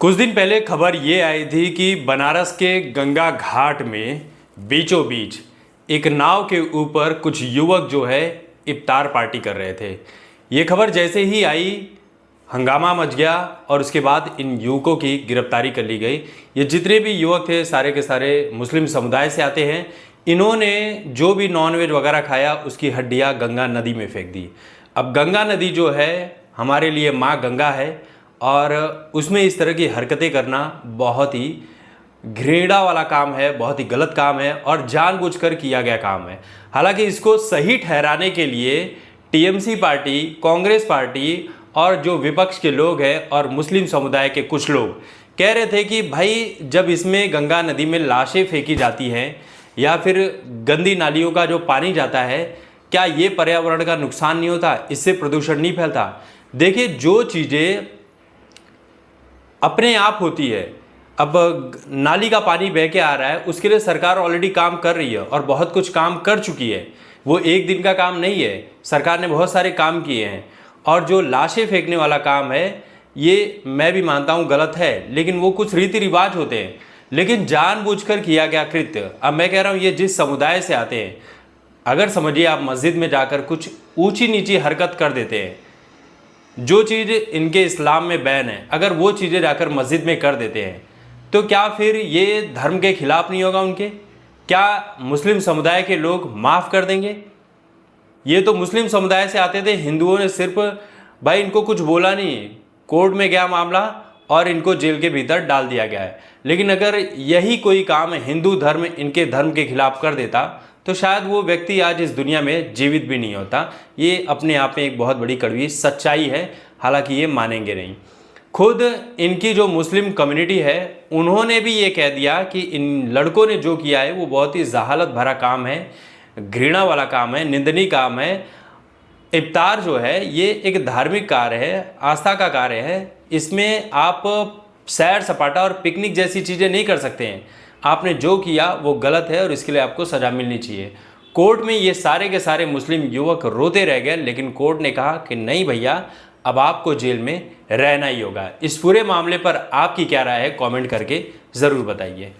कुछ दिन पहले खबर ये आई थी कि बनारस के गंगा घाट में बीचों बीच एक नाव के ऊपर कुछ युवक जो है इफ्तार पार्टी कर रहे थे। ये खबर जैसे ही आई हंगामा मच गया और उसके बाद इन युवकों की गिरफ्तारी कर ली गई। ये जितने भी युवक थे सारे के सारे मुस्लिम समुदाय से आते हैं। इन्होंने जो भी नॉनवेज वगैरह खाया उसकी हड्डियाँ गंगा नदी में फेंक दी। अब गंगा नदी जो है हमारे लिए माँ गंगा है और उसमें इस तरह की हरकतें करना बहुत ही घृणा वाला काम है, बहुत ही गलत काम है और जानबूझकर किया गया काम है। हालांकि इसको सही ठहराने के लिए टीएमसी पार्टी, कांग्रेस पार्टी और जो विपक्ष के लोग हैं और मुस्लिम समुदाय के कुछ लोग कह रहे थे कि भाई जब इसमें गंगा नदी में लाशें फेंकी जाती हैं या फिर गंदी नालियों का जो पानी जाता है, क्या ये पर्यावरण का नुकसान नहीं होता, इससे प्रदूषण नहीं फैलता। देखिए, जो चीज़ें अपने आप होती है, अब नाली का पानी बह के आ रहा है, उसके लिए सरकार ऑलरेडी काम कर रही है और बहुत कुछ काम कर चुकी है। वो एक दिन का काम नहीं है, सरकार ने बहुत सारे काम किए हैं। और जो लाशें फेंकने वाला काम है ये मैं भी मानता हूँ गलत है, लेकिन वो कुछ रीति रिवाज होते हैं। लेकिन जानबूझकर किया गया कृत्य, अब मैं कह रहा हूँ ये जिस समुदाय से आते हैं, अगर समझिए आप मस्जिद में जाकर कुछ ऊंची नीची हरकत कर देते हैं, जो चीज़ इनके इस्लाम में बैन है, अगर वो चीज़ें जाकर मस्जिद में कर देते हैं तो क्या फिर ये धर्म के खिलाफ नहीं होगा उनके? क्या मुस्लिम समुदाय के लोग माफ़ कर देंगे? ये तो मुस्लिम समुदाय से आते थे, हिंदुओं ने सिर्फ भाई इनको कुछ बोला नहीं, कोर्ट में गया मामला और इनको जेल के भीतर डाल दिया गया है। लेकिन अगर यही कोई काम हिंदू धर्म इनके धर्म के खिलाफ कर देता तो शायद वो व्यक्ति आज इस दुनिया में जीवित भी नहीं होता। ये अपने आप में एक बहुत बड़ी कड़वी सच्चाई है, हालांकि ये मानेंगे नहीं। खुद इनकी जो मुस्लिम कम्युनिटी है उन्होंने भी ये कह दिया कि इन लड़कों ने जो किया है वो बहुत ही जहालत भरा काम है, घृणा वाला काम है, निंदनीय काम है। इफ्तार जो है ये एक धार्मिक कार्य है, आस्था का कार्य है। इसमें आप सैर सपाटा और पिकनिक जैसी चीज़ें नहीं कर सकते हैं। आपने जो किया वो गलत है और इसके लिए आपको सज़ा मिलनी चाहिए। कोर्ट में ये सारे के सारे मुस्लिम युवक रोते रह गए, लेकिन कोर्ट ने कहा कि नहीं भैया, अब आपको जेल में रहना ही होगा। इस पूरे मामले पर आपकी क्या राय है, कमेंट करके ज़रूर बताइए।